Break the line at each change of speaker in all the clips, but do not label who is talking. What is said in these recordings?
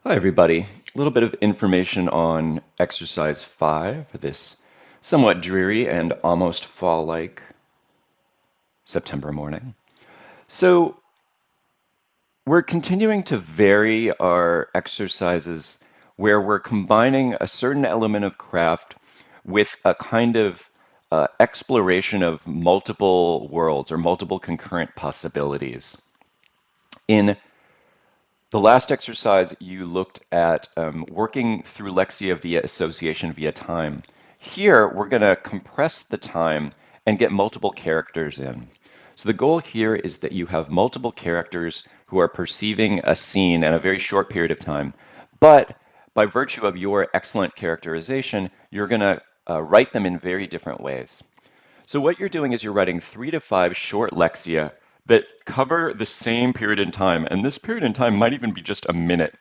Hi, everybody. A little bit of information on exercise 5 for this somewhat dreary and almost fall-like September morning. So, we're continuing to vary our exercises where we're combining a certain element of craft with a kind of exploration of multiple worlds or multiple concurrent possibilities. In the last exercise, you looked at working through Lexia via association via time. Here, we're going to compress the time and get multiple characters in. So the goal here is that you have multiple characters who are perceiving a scene in a very short period of time. But by virtue of your excellent characterization, you're going to write them in very different ways. So what you're doing is you're writing 3 to 5 short lexia that cover the same period in time, and this period in time might even be just a minute.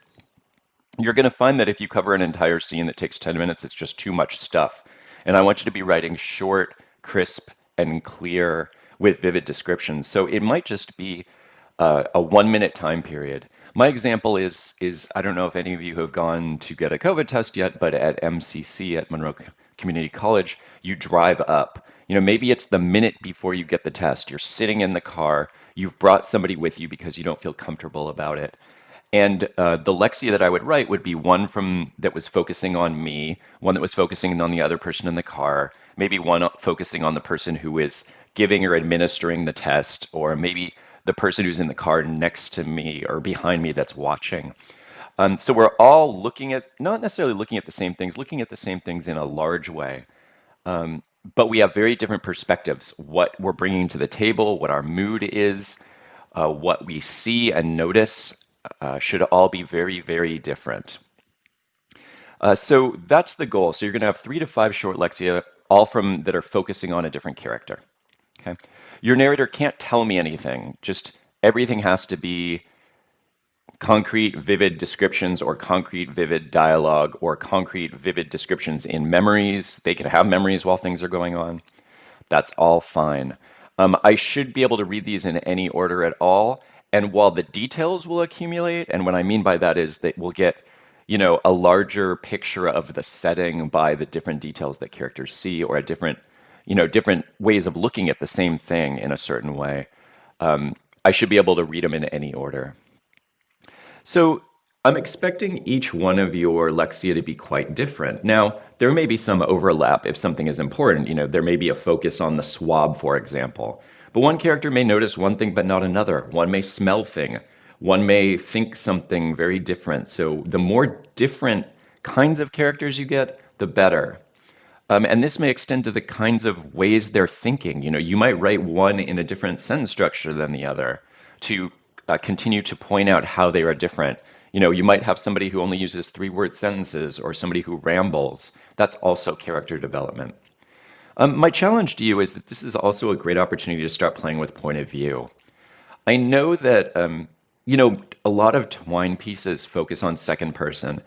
You're going to find that if you cover an entire scene that takes 10 minutes, it's just too much stuff. And I want you to be writing short, crisp, and clear with vivid descriptions. So it might just be a 1 minute time period. My example is I don't know if any of you have gone to get a COVID test yet, but at MCC at Monroe Community College, you drive up. Maybe it's the minute before you get the test. You're sitting in the car. You've brought somebody with you because you don't feel comfortable about it. And the Lexia that I would write would be one from that was focusing on me, one that was focusing on the other person in the car, maybe one focusing on the person who is giving or administering the test, or maybe the person who's in the car next to me or behind me that's watching. So we're all looking at, not necessarily looking at the same things, looking at the same things in a large way. But we have very different perspectives, what we're bringing to the table, what our mood is, what we see and notice should all be very, very different. So that's the goal. So you're going to have 3 to 5 short lexia, all from that are focusing on a different character. Okay. Your narrator can't tell me anything. Just everything has to be concrete, vivid descriptions or concrete, vivid dialogue or concrete, vivid descriptions in memories. They can have memories while things are going on. That's all fine. I should be able to read these in any order at all. And while the details will accumulate, and what I mean by that is that we'll get, a larger picture of the setting by the different details that characters see or a different ways of looking at the same thing in a certain way. I should be able to read them in any order. So I'm expecting each one of your lexia to be quite different. Now, there may be some overlap if something is important. There may be a focus on the swab, for example. But one character may notice one thing but not another. One may smell thing. One may think something very different. So the more different kinds of characters you get, the better. And this may extend to the kinds of ways they're thinking. You might write one in a different sentence structure than the other to continue to point out how they are different. You might have somebody who only uses 3-word sentences or somebody who rambles. That's also character development. My challenge to you is that this is also a great opportunity to start playing with point of view. I know that, a lot of Twine pieces focus on second person,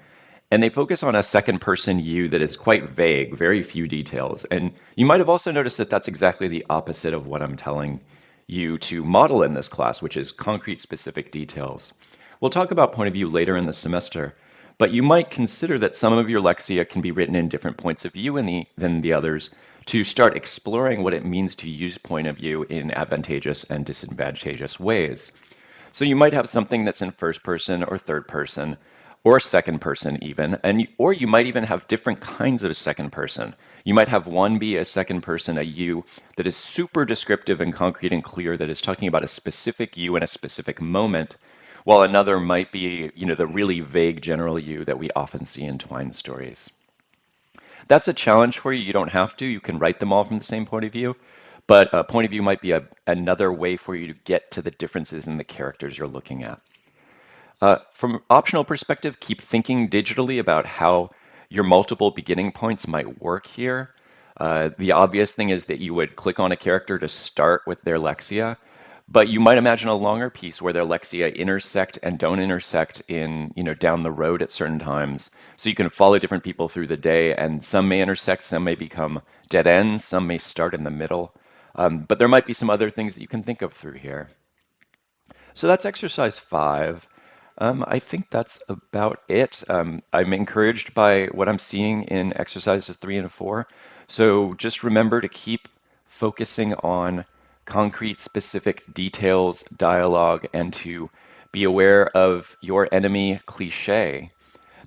and they focus on a second person you that is quite vague, very few details. And you might have also noticed that that's exactly the opposite of what I'm telling you to model in this class, which is concrete specific details. We'll talk about point of view later in the semester, but you might consider that some of your lexia can be written in different points of view than the others to start exploring what it means to use point of view in advantageous and disadvantageous ways. So you might have something that's in first person or third person, or second person even, or you might even have different kinds of second person. You might have one be a second person, a you, that is super descriptive and concrete and clear, that is talking about a specific you in a specific moment, while another might be, the really vague general you that we often see in Twine stories. That's a challenge for you. You don't have to. You can write them all from the same point of view, but a point of view might be another way for you to get to the differences in the characters you're looking at. From an optional perspective, keep thinking digitally about how your multiple beginning points might work here. The obvious thing is that you would click on a character to start with their lexia, but you might imagine a longer piece where their lexia intersect and don't intersect in, down the road at certain times. So you can follow different people through the day, and some may intersect, some may become dead ends, some may start in the middle. But there might be some other things that you can think of through here. So that's exercise 5. I think that's about it. I'm encouraged by what I'm seeing in exercises 3 and 4. So just remember to keep focusing on concrete, specific details, dialogue, and to be aware of your enemy cliche.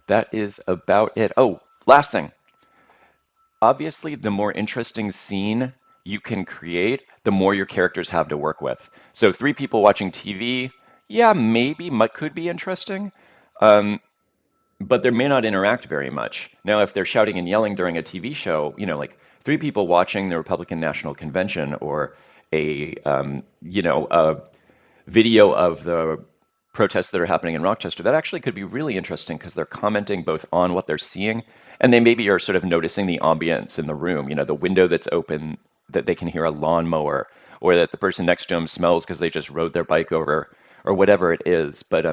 That is about it. Oh, last thing. Obviously, the more interesting scene you can create, the more your characters have to work with. So 3 people watching TV, yeah, maybe could be interesting, but they may not interact very much. Now, if they're shouting and yelling during a TV show, like 3 people watching the Republican National Convention or a video of the protests that are happening in Rochester, that actually could be really interesting because they're commenting both on what they're seeing and they maybe are sort of noticing the ambience in the room, the window that's open that they can hear a lawnmower or that the person next to them smells because they just rode their bike over or whatever it is. But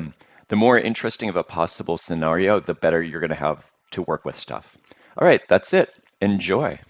the more interesting of a possible scenario, the better you're going to have to work with stuff. All right, that's it. Enjoy.